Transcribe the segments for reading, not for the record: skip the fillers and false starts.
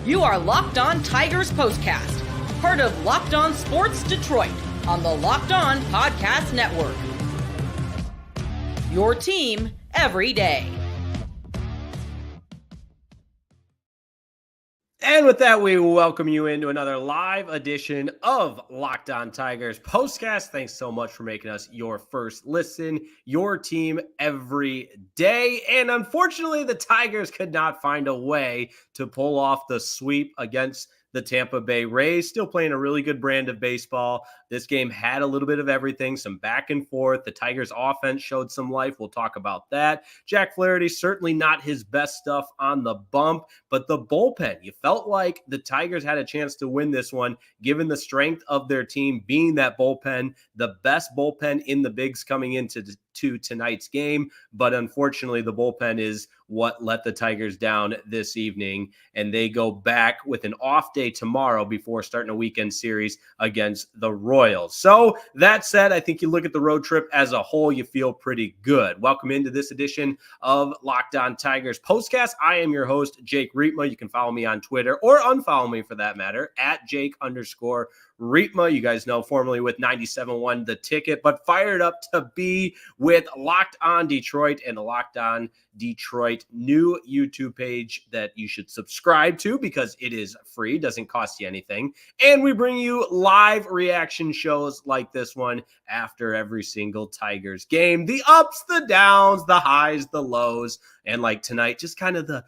You are Locked On Tigers Postcast, part of Locked On Sports Detroit on the Locked On Podcast Network. Your team every day. And with that, we welcome you into another live edition of Locked On Tigers Postcast. Thanks so much for making us your first listen, your team every day. And unfortunately, the Tigers could not find a way to pull off the sweep against the Tampa Bay Rays. Still playing a really good brand of baseball. This game had a little bit of everything, some back and forth. The Tigers offense showed some life. We'll talk about that. Jack Flaherty, certainly not his best stuff on the bump, but the bullpen, you felt like the Tigers had a chance to win this one, given the strength of their team being that bullpen, the best bullpen in the bigs coming into tonight's game. But unfortunately, the bullpen is what let the Tigers down this evening, and they go back with an off day tomorrow before starting a weekend series against the Royals. So that said, I think you look at the road trip as a whole, you feel pretty good. Welcome into this edition of Locked On Tigers Postcast. I am your host, Jake Riepma. You can follow me on Twitter or unfollow me for that matter at Jake_Riepma. You guys know, formerly with 97.1 The Ticket, but fired up to be with Locked On Detroit and the Locked On Detroit new YouTube page that you should subscribe to because it is free, doesn't cost you anything. And we bring you live reaction shows like this one after every single Tigers game. The ups, the downs, the highs, the lows, and like tonight, just kind of the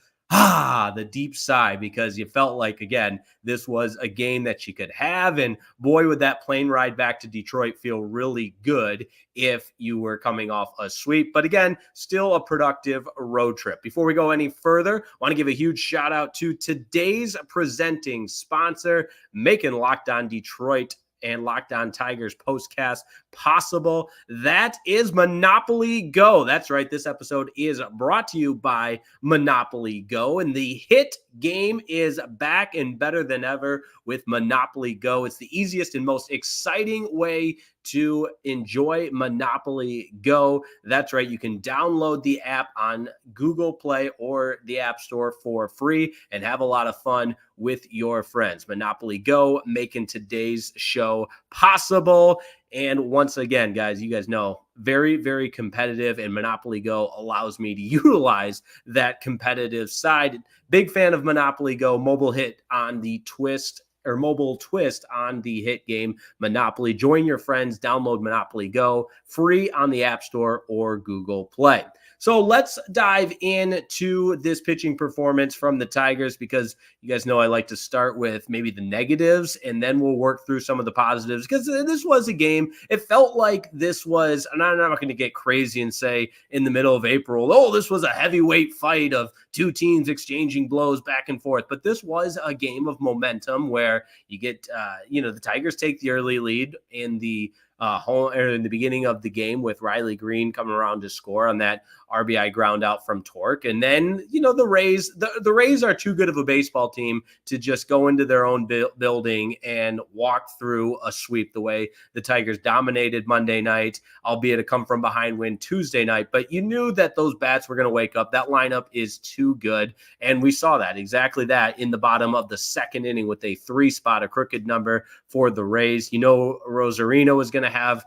deep sigh, because you felt like, again, this was a game that you could have. And boy, would that plane ride back to Detroit feel really good if you were coming off a sweep. But again, still a productive road trip. Before we go any further, I want to give a huge shout out to today's presenting sponsor, making Locked On Detroit and Locked On Tigers Postcast possible. That is Monopoly Go. That's right. This episode is brought to you by Monopoly Go, and the hit game is back and better than ever with Monopoly Go. It's the easiest and most exciting way to enjoy Monopoly Go. That's right. You can download the app on Google Play or the App Store for free and have a lot of fun with your friends. Monopoly Go, making today's show possible. And once again, guys, you guys know, very, very competitive, and Monopoly Go allows me to utilize that competitive side. Big fan of Monopoly Go. Mobile twist on the hit game Monopoly. Join your friends, download Monopoly Go, free on the App Store or Google Play. So let's dive into this pitching performance from the Tigers, because you guys know I like to start with maybe the negatives, and then we'll work through some of the positives, because this was a game. It felt like this was, and I'm not going to get crazy and say in the middle of April, oh, this was a heavyweight fight of two teams exchanging blows back and forth. But this was a game of momentum where you get, the Tigers take the early lead in the in the beginning of the game with Riley Green coming around to score on that RBI ground out from Torque. And then, the Rays, the Rays are too good of a baseball team to just go into their own building and walk through a sweep the way the Tigers dominated Monday night, albeit a come from behind win Tuesday night. But you knew that those bats were going to wake up. That lineup is too good. And we saw exactly that in the bottom of the second inning with a 3-spot, a crooked number for the Rays. Rosarino was going to have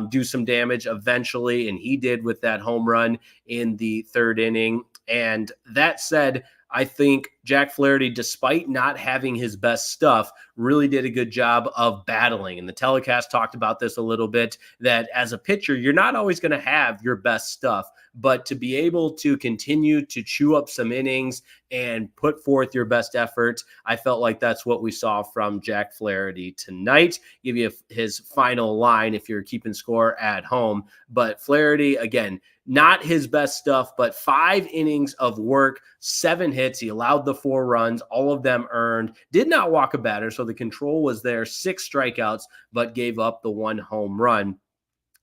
do some damage eventually, and he did with that home run in the third inning. And that said, I think Jack Flaherty, despite not having his best stuff, really did a good job of battling. And the telecast talked about this a little bit, that as a pitcher, you're not always going to have your best stuff, but to be able to continue to chew up some innings and put forth your best effort, I felt like that's what we saw from Jack Flaherty tonight. Give you his final line if you're keeping score at home. But Flaherty, again, not his best stuff, but 5 innings of work, 7 hits. He allowed the 4 runs, all of them earned, did not walk a batter. So the control was there, 6 strikeouts, but gave up the 1 home run.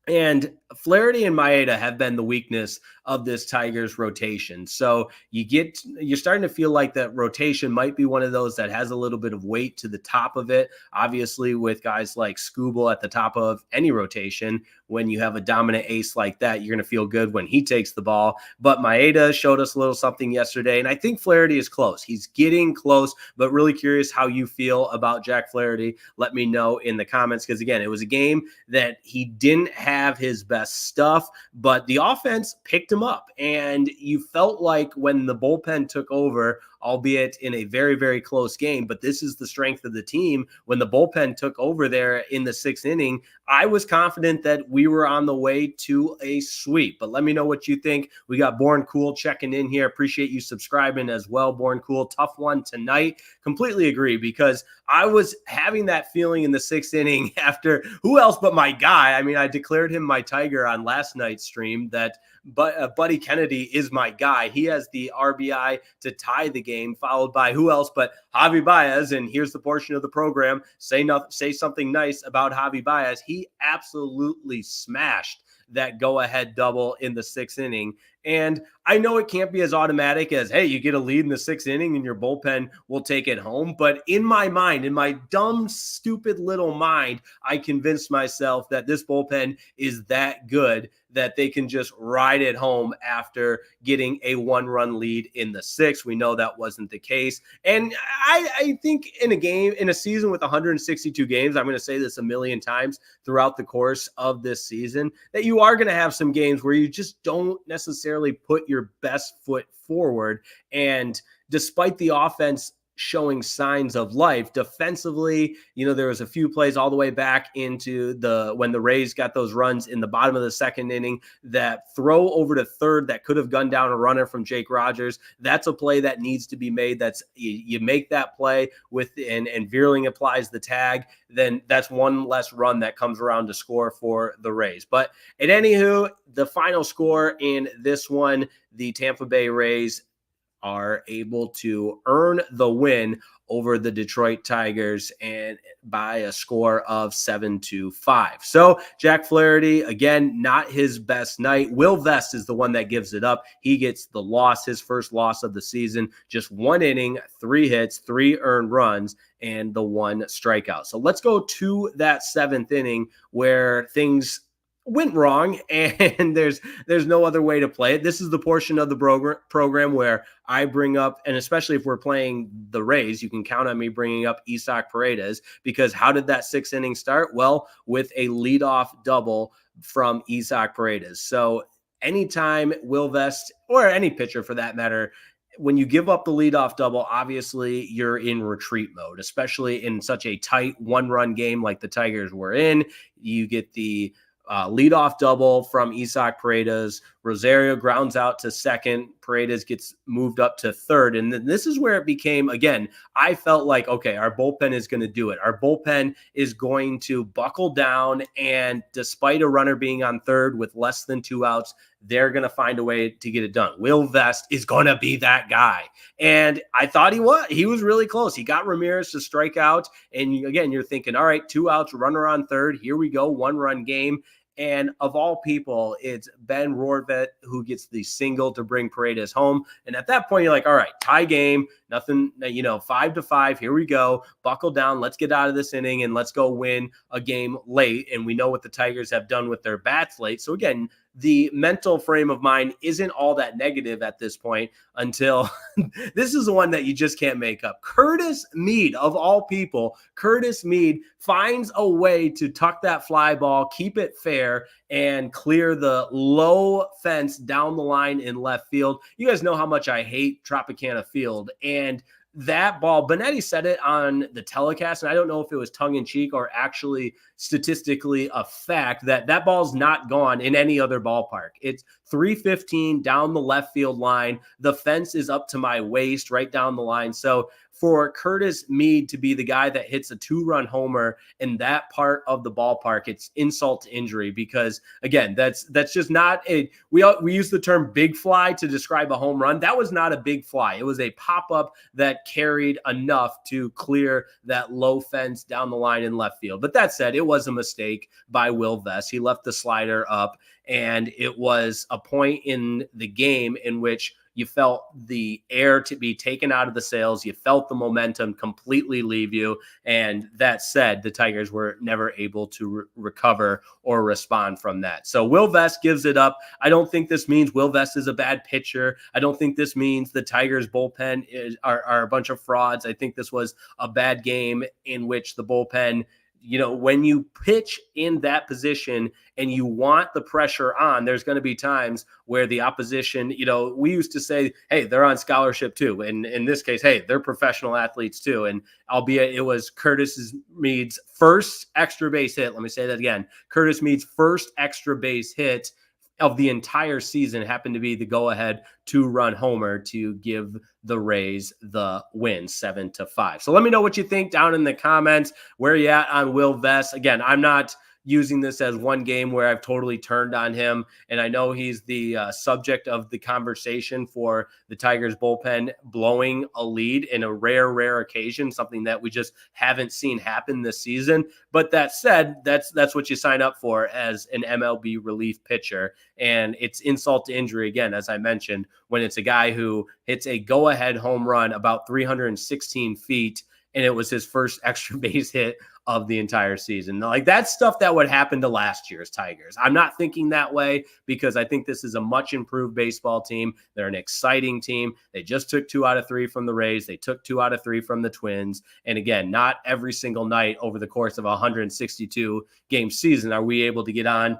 And Flaherty and Maeda have been the weakness of this Tigers rotation. So you're starting to feel like that rotation might be one of those that has a little bit of weight to the top of it. Obviously, with guys like Skubal at the top of any rotation, when you have a dominant ace like that, you're going to feel good when he takes the ball. But Maeda showed us a little something yesterday, and I think Flaherty is close. He's getting close, but really curious how you feel about Jack Flaherty. Let me know in the comments, because again, it was a game that he didn't have his best stuff, but the offense picked him up, and you felt like when the bullpen took over, albeit in a very, very close game, but this is the strength of the team. When the bullpen took over there in the 6th inning, I was confident that we were on the way to a sweep. But let me know what you think. We got Born Cool checking in here. Appreciate you subscribing as well, Born Cool. Tough one tonight. Completely agree, because I was having that feeling in the 6th inning after who else but my guy. I mean, I declared him my Tiger on last night's stream, that Buddy Kennedy is my guy. He has the RBI to tie the game, followed by who else but Javy Baez. And here's the portion of the program. Say something nice about Javy Baez. He absolutely smashed that go-ahead double in the 6th inning. And I know it can't be as automatic as, hey, you get a lead in the 6th inning and your bullpen will take it home. But in my mind, in my dumb, stupid little mind, I convinced myself that this bullpen is that good that they can just ride it home after getting a 1-run lead in the 6th. We know that wasn't the case. And I think in a season with 162 games, I'm going to say this a million times throughout the course of this season, that you are going to have some games where you just don't necessarily put your best foot forward. And despite the offense showing signs of life defensively, there was a few plays all the way back into when the Rays got those runs in the bottom of the 2nd inning, that throw over to third that could have gunned down a runner from Jake Rogers. That's a play that needs to be made. That's you make that play and Veerling applies the tag, then that's one less run that comes around to score for the Rays. But at anywho, the final score in this one, the Tampa Bay Rays are able to earn the win over the Detroit Tigers and by a score of 7-5. So Jack Flaherty, again, not his best night. Will Vest is the one that gives it up. He gets the loss, his first loss of the season, just 1 inning, 3 hits, 3 earned runs, and the 1 strikeout. So let's go to that 7th inning where things went wrong, and there's no other way to play it. This is the portion of the program where I bring up, and especially if we're playing the Rays, you can count on me bringing up Isaac Paredes, because how did that 6th inning start? Well, with a leadoff double from Isaac Paredes. So anytime Will Vest, or any pitcher for that matter, when you give up the leadoff double, obviously you're in retreat mode, especially in such a tight 1-run game like the Tigers were in. You get the leadoff double from Isaac Paredes. Rosario grounds out to second. Paredes gets moved up to third. And then this is where it became, again, I felt like, okay, our bullpen is going to do it. Our bullpen is going to buckle down. And despite a runner being on third with less than 2 outs, they're going to find a way to get it done. Will Vest is going to be that guy. And I thought he was. He was really close. He got Ramirez to strike out. And again, you're thinking, all right, 2 outs, runner on third. Here we go, 1-run game. And of all people, it's Ben Rortvedt who gets the single to bring Paredes home. And at that point, you're like, all right, tie game, nothing, 5-5. Here we go. Buckle down. Let's get out of this inning and let's go win a game late. And we know what the Tigers have done with their bats late. So again, the mental frame of mind isn't all that negative at this point until this is the one that you just can't make up. Curtis Mead, of all people, Curtis Mead finds a way to tuck that fly ball, keep it fair, and clear the low fence down the line in left field. You guys know how much I hate Tropicana Field, and that ball, Benetti said it on the telecast, and I don't know if it was tongue-in-cheek or actually statistically a fact, that ball's not gone in any other ballpark. It's 315 down the left field line. The fence is up to my waist right down the line. So for Curtis Mead to be the guy that hits a 2-run homer in that part of the ballpark, it's insult to injury, because again, that's just not a, we use the term big fly to describe a home run. That was not a big fly. It was a pop-up that carried enough to clear that low fence down the line in left field. But that said, it was a mistake by Will Vest. He left the slider up, and it was a point in the game in which you felt the air to be taken out of the sails. You felt the momentum completely leave you. And that said, the Tigers were never able to recover or respond from that. So Will Vest gives it up. I don't think this means Will Vest is a bad pitcher. I don't think this means the Tigers bullpen are a bunch of frauds. I think this was a bad game in which the bullpen, when you pitch in that position and you want the pressure on, there's going to be times where the opposition, we used to say, hey, they're on scholarship too. And in this case, hey, they're professional athletes too. And albeit it was Curtis Mead's first extra base hit. Let me say that again. Curtis Mead's first extra base hit of the entire season happened to be the go-ahead 2-run homer to give the Rays the win 7-5. So let me know what you think down in the comments. Where you at on Will Vest? Again, I'm not using this as one game where I've totally turned on him. And I know he's the subject of the conversation for the Tigers bullpen blowing a lead in a rare occasion, something that we just haven't seen happen this season. But that said, that's what you sign up for as an MLB relief pitcher. And it's insult to injury, again, as I mentioned, when it's a guy who hits a go-ahead home run about 316 feet, and it was his first extra base hit of the entire season. Like, that's stuff that would happen to last year's Tigers. I'm not thinking that way because I think this is a much improved baseball team. They're an exciting team. They just took 2 out of 3 from the Rays. They took 2 out of 3 from the Twins. And again, not every single night over the course of a 162 game season are we able to get on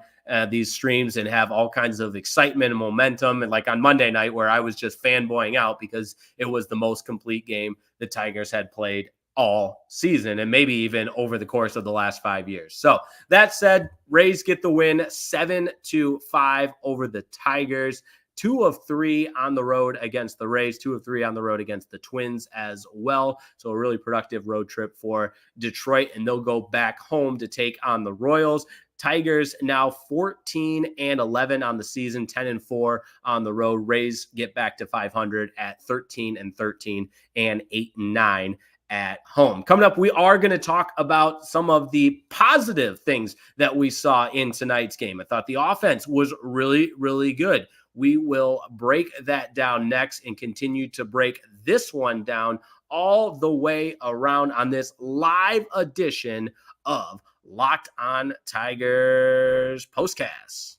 these streams and have all kinds of excitement and momentum. And like on Monday night, where I was just fanboying out because it was the most complete game the Tigers had played all season and maybe even over the course of the last 5 years. So that said, Rays get the win 7-5 over the Tigers. 2 of 3 on the road against the Rays, 2 of 3 on the road against the Twins as well. So a really productive road trip for Detroit, and they'll go back home to take on the Royals. Tigers now 14-11 on the season, 10-4 on the road. Rays get back to 500 at 13-13 and 8-9 at home. Coming up, we are going to talk about some of the positive things that we saw in tonight's game. I thought the offense was really, really good. We will break that down next and continue to break this one down all the way around on this live edition of Locked On Tigers POSTCAST.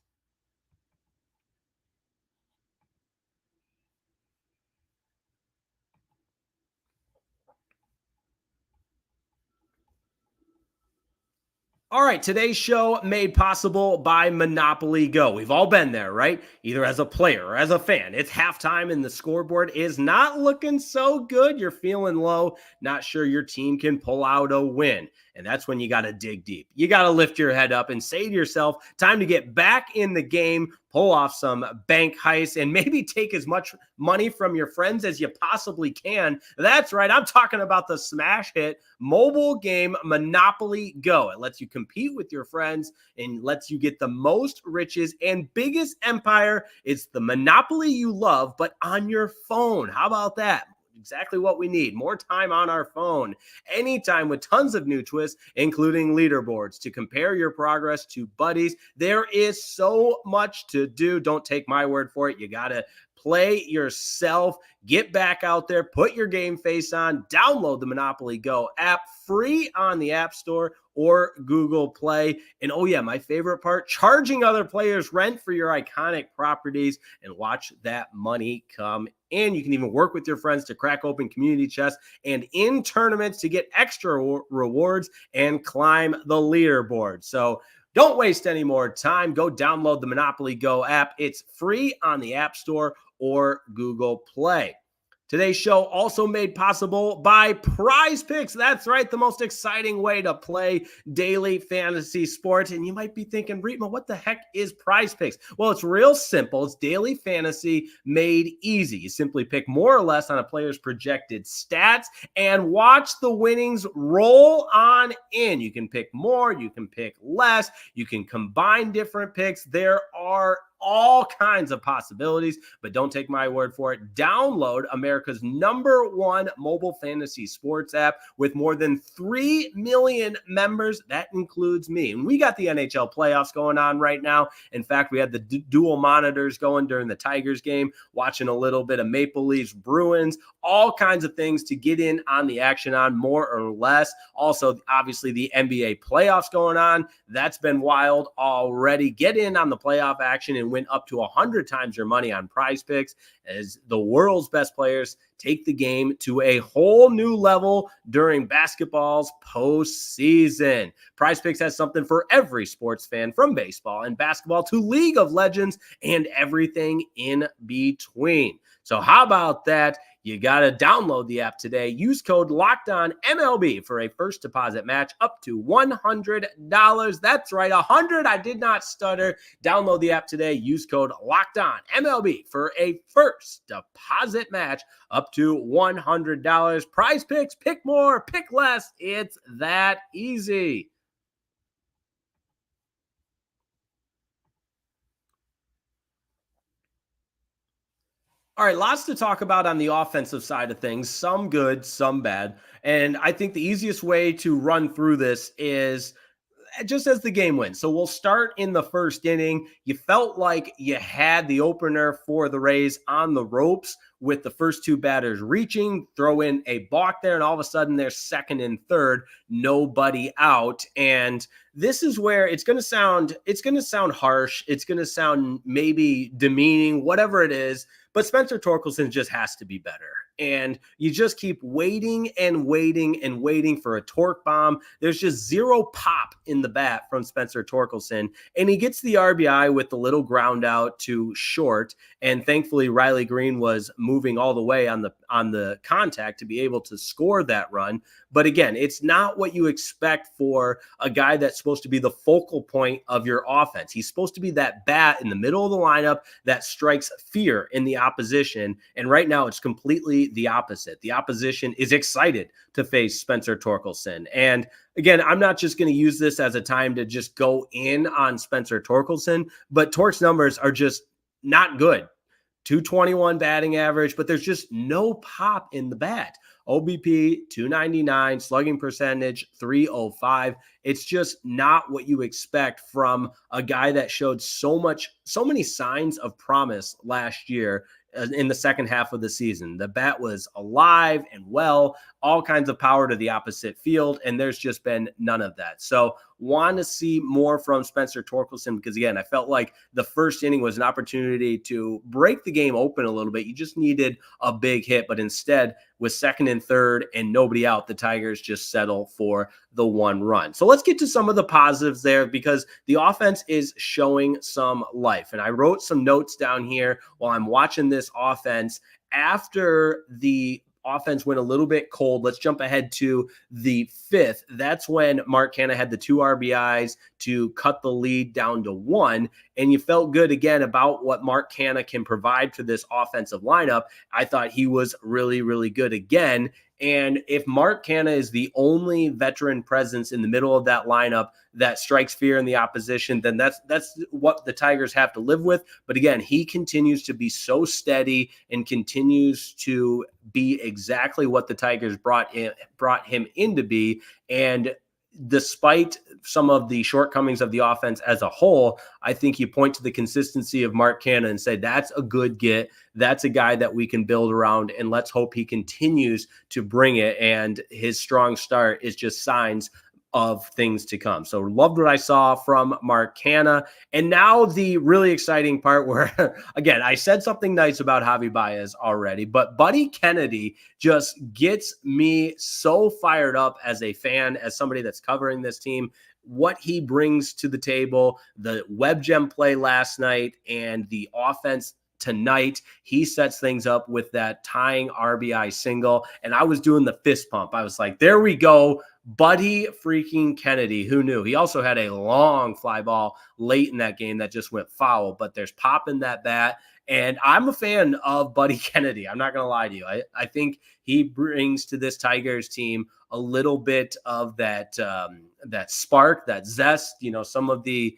All right, today's show made possible by Monopoly Go. We've all been there, right? Either as a player or as a fan. It's halftime and the scoreboard is not looking so good. You're feeling low, not sure your team can pull out a win. And that's when you got to dig deep. You got to lift your head up and say to yourself, time to get back in the game, pull off some bank heists, and maybe take as much money from your friends as you possibly can. That's right. I'm talking about the smash hit mobile game Monopoly Go. It lets you compete with your friends and lets you get the most riches and biggest empire. It's the Monopoly you love, but on your phone. How about that? Exactly what we need. More time on our phone, anytime, with tons of new twists, including leaderboards to compare your progress to buddies. There is so much to do. Don't take my word for it. You got to play yourself. Get back out there, put your game face on, download the Monopoly Go app, free on the App Store or Google Play. And oh yeah, my favorite part, charging other players rent for your iconic properties and watch that money come in. You can even work with your friends to crack open community chests and in tournaments to get extra rewards and climb the leaderboard. So don't waste any more time. Go download the Monopoly Go app. It's free on the App Store or Google Play. Today's show also made possible by Prize Picks. That's right, the most exciting way to play daily fantasy sports. And you might be thinking, Riepma, what the heck is Prize Picks? Well, it's real simple. It's daily fantasy made easy. You simply pick more or less on a player's projected stats and watch the winnings roll on in. You can pick more, you can pick less, you can combine different picks. There are all kinds of possibilities, but don't take my word for it. Download America's #1 mobile fantasy sports app with more than 3 million members. That includes me. And we got the NHL playoffs going on right now. In fact, we had the dual monitors going during the Tigers game, watching a little bit of Maple Leafs, Bruins, all kinds of things to get in on the action on more or less. Also, obviously, the NBA playoffs going on. That's been wild already. Get in on the playoff action and win up to 100 times your money on Prize Picks as the world's best players take the game to a whole new level during basketball's postseason. Prize Picks has something for every sports fan, from baseball and basketball to League of Legends and everything in between. So how about that? You got to download the app today. Use code LOCKEDONMLB for a first deposit match up to $100. That's right, 100. I did not stutter. Download the app today. Use code LOCKEDONMLB for a first deposit match up to $100. Prize Picks, pick more, pick less. It's that easy. All right, lots to talk about on the offensive side of things, some good, some bad. And I think the easiest way to run through this is just as the game went. So we'll start in the first inning. You felt like you had the opener for the Rays on the ropes with the first two batters reaching, throw in a balk there, and all of a sudden they're second and third, nobody out. And this is where it's going to sound harsh. It's going to sound maybe demeaning, whatever it is. But Spencer Torkelson just has to be better. And you just keep waiting and waiting and waiting for a torque bomb. There's just zero pop in the bat from Spencer Torkelson. And he gets the RBI with the little ground out to short. And thankfully, Riley Green was moving all the way on the contact to be able to score that run. But again, it's not what you expect for a guy that's supposed to be the focal point of your offense. He's supposed to be that bat in the middle of the lineup that strikes fear in the opposition. And right now it's completely the opposite. The opposition is excited to face Spencer Torkelson. And again, I'm not just going to use this as a time to just go in on Spencer Torkelson, but Tork's numbers are just not good. 221 batting average, but there's just no pop in the bat. OBP 299, slugging percentage 305. It's just not what you expect from a guy that showed so many signs of promise last year in the second half of the season. The bat was alive and well, all kinds of power to the opposite field, and there's just been none of that. So want to see more from Spencer Torkelson because, again, I felt like the first inning was an opportunity to break the game open a little bit. You just needed a big hit, but instead, with second and third and nobody out, the Tigers just settle for the one run. So let's get to some of the positives there because the offense is showing some life. And I wrote some notes down here while I'm watching this offense. After the offense went a little bit cold, let's jump ahead to the fifth. That's when Mark Canha had the 2 RBIs to cut the lead down to 1. And you felt good again about what Mark Canha can provide for this offensive lineup. I thought he was really, really good again. And if Mark Canha is the only veteran presence in the middle of that lineup that strikes fear in the opposition, then that's what the Tigers have to live with. But again, he continues to be so steady and continues to be exactly what the Tigers brought him in to be. And despite some of the shortcomings of the offense as a whole, I think you point to the consistency of Mark Canha and say, that's a good get. That's a guy that we can build around, and let's hope he continues to bring it. And his strong start is just signs of things to come. So loved what I saw from Mark Canha. And now the really exciting part where, again, I said something nice about Javy Baez already, but Buddy Kennedy just gets me so fired up as a fan, as somebody that's covering this team, what he brings to the table, the web gem play last night and the offense tonight. He sets things up with that tying RBI single. And I was doing the fist pump. I was like, there we go. Buddy freaking Kennedy. Who knew? He also had a long fly ball late in that game that just went foul, but there's pop in that bat. And I'm a fan of Buddy Kennedy. I'm not going to lie to you. I think he brings to this Tigers team a little bit of that spark, that zest, some of the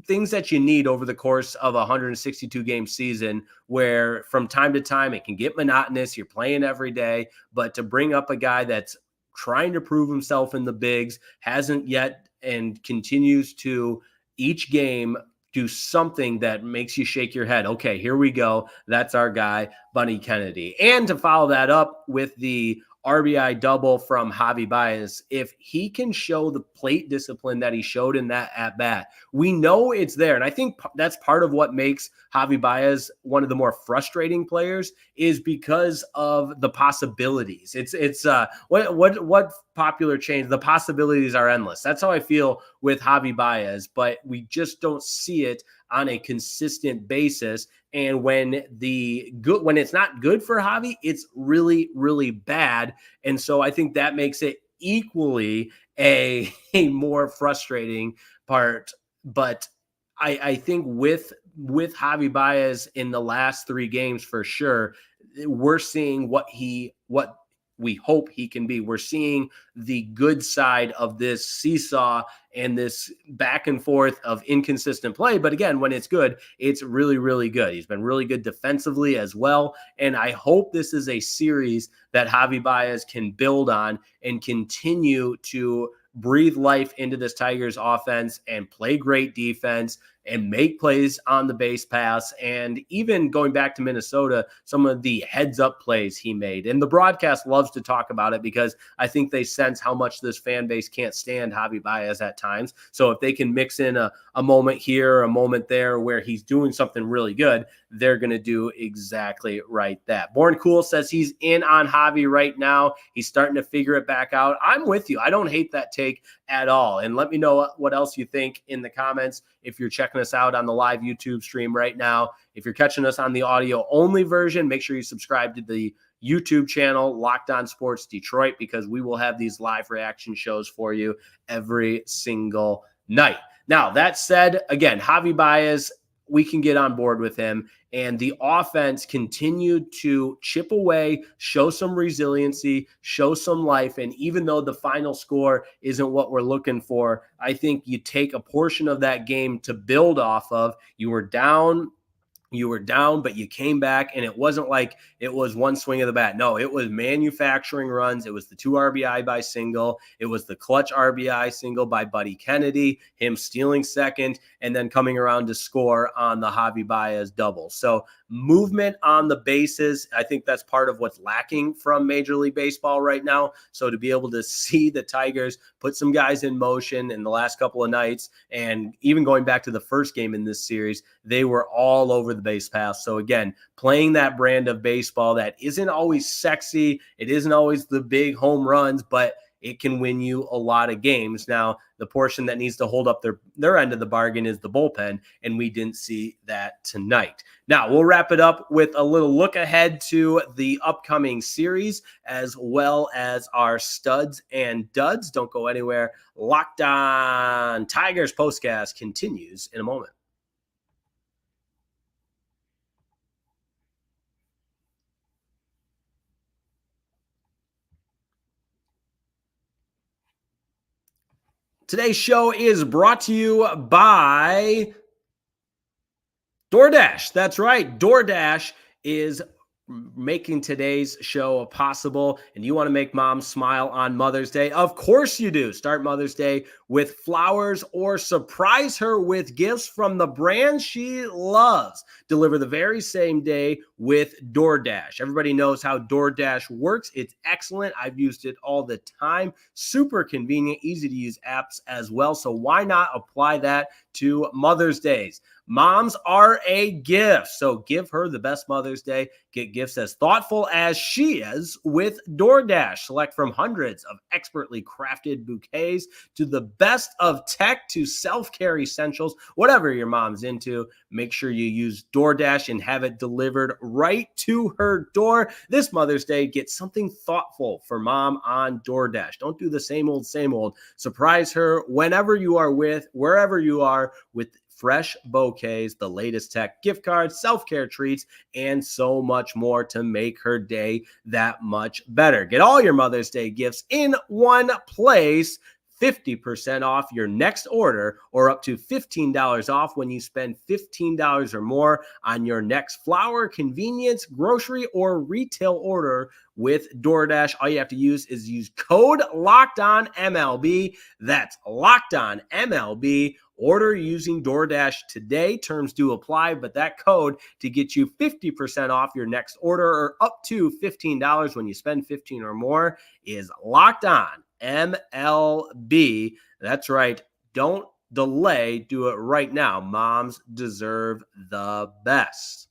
things that you need over the course of a 162 game season, where from time to time it can get monotonous. You're playing every day, but to bring up a guy that's trying to prove himself in the bigs, hasn't yet, and continues to each game do something that makes you shake your head. Okay, here we go. That's our guy, Bunny Kennedy. And to follow that up with the RBI double from Javy Baez, if he can show the plate discipline that he showed in that at bat, we know it's there. And I think that's part of what makes Javy Baez one of the more frustrating players, is because of the possibilities. It's what popular change, the possibilities are endless. That's how I feel with Javy Baez, but we just don't see it on a consistent basis. And when it's not good for Javy, it's really, really bad. And so I think that makes it equally a more frustrating part. But I think with Javy Baez in the last 3 games, for sure, we're seeing what we hope he can be. We're seeing the good side of this seesaw and this back and forth of inconsistent play. But again, when it's good, it's really, really good. He's been really good defensively as well. And I hope this is a series that Javy Baez can build on and continue to breathe life into this Tigers offense and play great defense and make plays on the base pass. And even going back to Minnesota, some of the heads up plays he made. And the broadcast loves to talk about it because I think they sense how much this fan base can't stand Javy Baez at times. So if they can mix in a moment here, a moment there where he's doing something really good, they're going to do exactly right that. Born Cool says he's in on Javy right now. He's starting to figure it back out. I'm with you. I don't hate that take at all. And let me know what else you think in the comments. If you're checking us out on the live YouTube stream right now, if you're catching us on the audio only version, make sure you subscribe to the YouTube channel, Locked On Sports Detroit, because we will have these live reaction shows for you every single night. Now, that said, again, Javy Baez, we can get on board with him. And the offense continued to chip away, show some resiliency, show some life. And even though the final score isn't what we're looking for, I think you take a portion of that game to build off of. You were down, but you came back, and it wasn't like it was one swing of the bat. No, it was manufacturing runs. It was the 2 RBI by single. It was the clutch RBI single by Buddy Kennedy, him stealing second, and then coming around to score on the Javy Baez double. So movement on the bases, I think that's part of what's lacking from Major League Baseball right now. So to be able to see the Tigers put some guys in motion in the last couple of nights, and even going back to the first game in this series, they were all over the base pass. So again, playing that brand of baseball that isn't always sexy, it isn't always the big home runs, but it can win you a lot of games. Now, the portion that needs to hold up their end of the bargain is the bullpen, and we didn't see that tonight. Now, we'll wrap it up with a little look ahead to the upcoming series, as well as our studs and duds. Don't go anywhere. Locked On Tigers postcast continues in a moment. Today's show is brought to you by DoorDash. That's right. DoorDash is making today's show possible, and you want to make mom smile on Mother's Day? Of course you do. Start Mother's Day with flowers or surprise her with gifts from the brand she loves. Deliver the very same day with DoorDash. Everybody knows how DoorDash works. It's excellent. I've used it all the time. Super convenient, easy to use apps as well. So why not apply that to Mother's Days? Moms are a gift, so give her the best Mother's Day. Get gifts as thoughtful as she is with DoorDash. Select from hundreds of expertly crafted bouquets to the best of tech to self-care essentials. Whatever your mom's into, make sure you use DoorDash and have it delivered right to her door. This Mother's Day, get something thoughtful for mom on DoorDash. Don't do the same old, same old. Surprise her wherever you are with fresh bouquets, the latest tech, gift cards, self-care treats, and so much more to make her day that much better. Get all your Mother's Day gifts in one place. 50% off your next order or up to $15 off when you spend $15 or more on your next flour, convenience, grocery, or retail order with DoorDash. All you have to use code LOCKEDONMLB. That's LOCKEDONMLB. Order using DoorDash today. Terms do apply, but that code to get you 50% off your next order or up to $15 when you spend $15 or more is Locked On MLB. That's right. Don't delay. Do it right now. Moms deserve the best.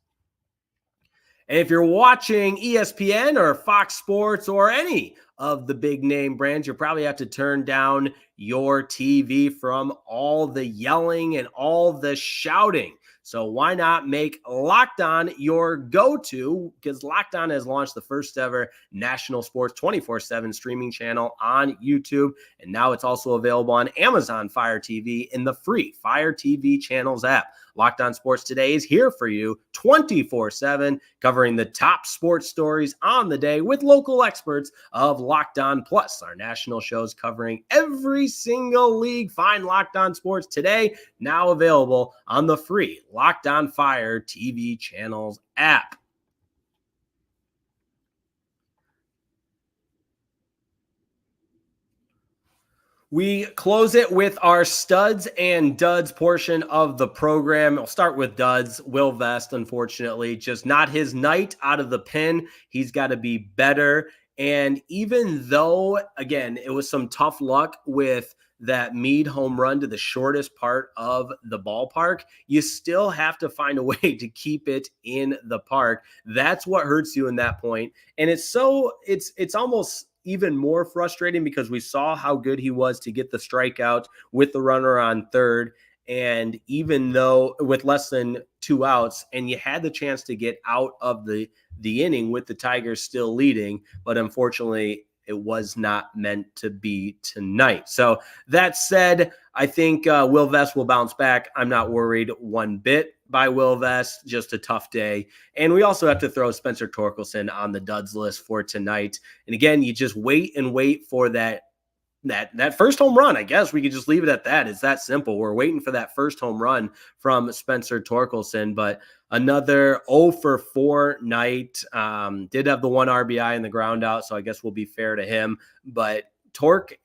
And if you're watching ESPN or Fox Sports or any of the big name brands, you'll probably have to turn down your TV from all the yelling and all the shouting. So why not make Locked On your go-to? Because Locked On has launched the first ever national sports 24/7 streaming channel on YouTube. And now it's also available on Amazon Fire TV in the free Fire TV channels app. Locked On Sports Today is here for you 24/7, covering the top sports stories on the day with local experts of Locked On, plus our national shows covering every single league. Find Locked On Sports Today, now available on the free Locked On Fire TV channels app. We close it with our studs and duds portion of the program. I'll start with duds. Will Vest, unfortunately, just not his night out of the pen. He's got to be better. And even though, again, it was some tough luck with that Mead home run to the shortest part of the ballpark, you still have to find a way to keep it in the park. That's what hurts you in that point. And it's almost even more frustrating because we saw how good he was to get the strikeout with the runner on third. And even though with less than 2 outs, and you had the chance to get out of the inning with the Tigers still leading, but unfortunately it was not meant to be tonight. So that said, I think Will Vest will bounce back. I'm not worried one bit by Will Vest, just a tough day. And we also have to throw Spencer Torkelson on the duds list for tonight. And again, you just wait and wait for that first home run. I guess we could just leave it at that. It's that simple. We're waiting for that first home run from Spencer Torkelson, but another 0 for 4 night. Did have the 1 RBI in the ground out, so I guess we'll be fair to him. But Torque,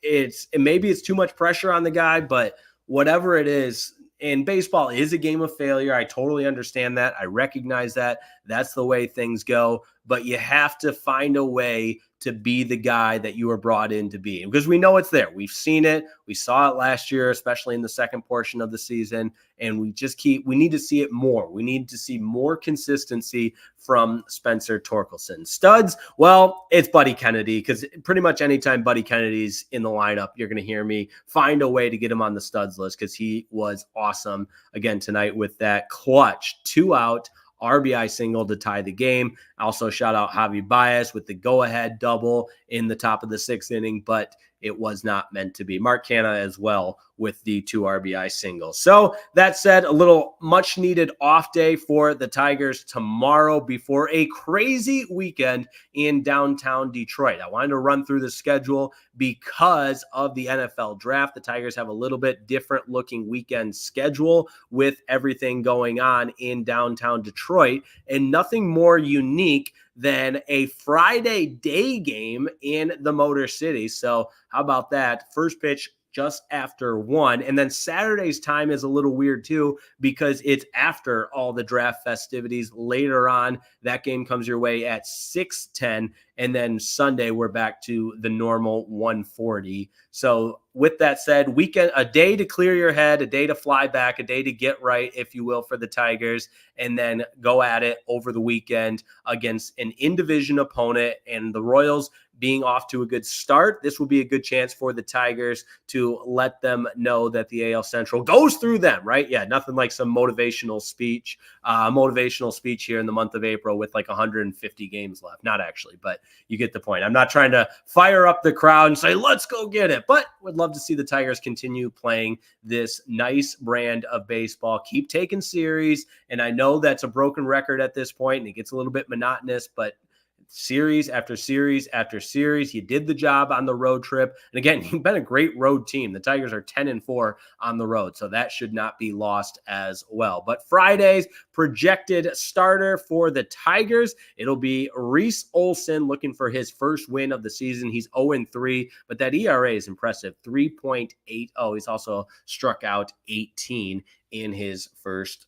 maybe it's too much pressure on the guy, but whatever it is, and baseball is a game of failure. I totally understand that. I recognize that. That's the way things go. But you have to find a way to be the guy that you were brought in to be. Because we know it's there. We've seen it. We saw it last year, especially in the second portion of the season. And we need to see it more. We need to see more consistency from Spencer Torkelson. Studs, well, it's Buddy Kennedy, because pretty much anytime Buddy Kennedy's in the lineup, you're going to hear me find a way to get him on the studs list, because he was awesome again tonight with that clutch 2-out RBI single to tie the game. Also shout out Javy Baez with the go-ahead double in the top of the 6th inning, but it was not meant to be. Mark Canha as well with the 2 RBI singles. So that said, a little much needed off day for the Tigers tomorrow before a crazy weekend in downtown Detroit. I wanted to run through the schedule because of the NFL draft. The Tigers have a little bit different looking weekend schedule with everything going on in downtown Detroit, and nothing more unique than a Friday day game in the Motor City. So how about that? First pitch just after 1. And then Saturday's time is a little weird too, because it's after all the draft festivities later on. That game comes your way at 6:10. And then Sunday, we're back to the normal 1:40. So with that said, weekend, a day to clear your head, a day to fly back, a day to get right, if you will, for the Tigers, and then go at it over the weekend against an in-division opponent. And the Royals being off to a good start, this will be a good chance for the Tigers to let them know that the AL Central goes through them, right? Yeah, nothing like some motivational speech here in the month of April with like 150 games left. Not actually, but you get the point. I'm not trying to fire up the crowd and say, let's go get it, but would love to see the Tigers continue playing this nice brand of baseball, keep taking series. And I know that's a broken record at this point and it gets a little bit monotonous, but series after series after series. You did the job on the road trip. And again, you've been a great road team. The Tigers are 10-4 on the road, so that should not be lost as well. But Friday's projected starter for the Tigers, it'll be Reese Olson, looking for his first win of the season. He's 0-3, but that ERA is impressive, 3.80. He's also struck out 18 in his first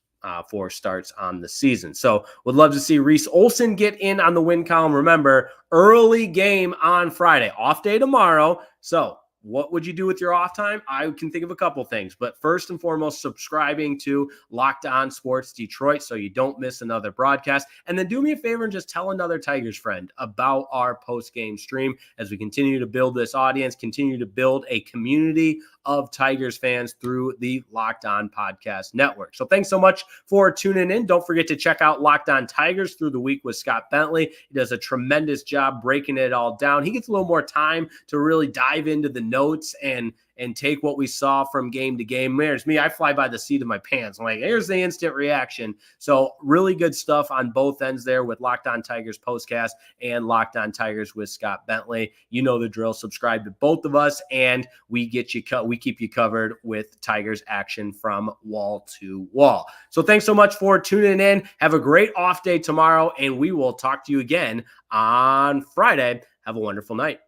4 starts on the season. So would love to see Reese Olson get in on the win column. Remember, early game on Friday, off day tomorrow. So what would you do with your off time? I can think of a couple things, but first and foremost, subscribing to Locked On Sports Detroit so you don't miss another broadcast. And then do me a favor and just tell another Tigers friend about our post-game stream as we continue to build this audience, continue to build a community of Tigers fans through the Locked On Podcast Network. So thanks so much for tuning in. Don't forget to check out Locked On Tigers through the week with Scott Bentley. He does a tremendous job breaking it all down. He gets a little more time to really dive into the notes and take what we saw from game to game. There's me, I fly by the seat of my pants. I'm like, here's the instant reaction. So really good stuff on both ends there with Locked On Tigers Postcast and Locked On Tigers with Scott Bentley. You know the drill. Subscribe to both of us, and we keep you covered with Tigers action from wall to wall. So thanks so much for tuning in. Have a great off day tomorrow, and we will talk to you again on Friday. Have a wonderful night.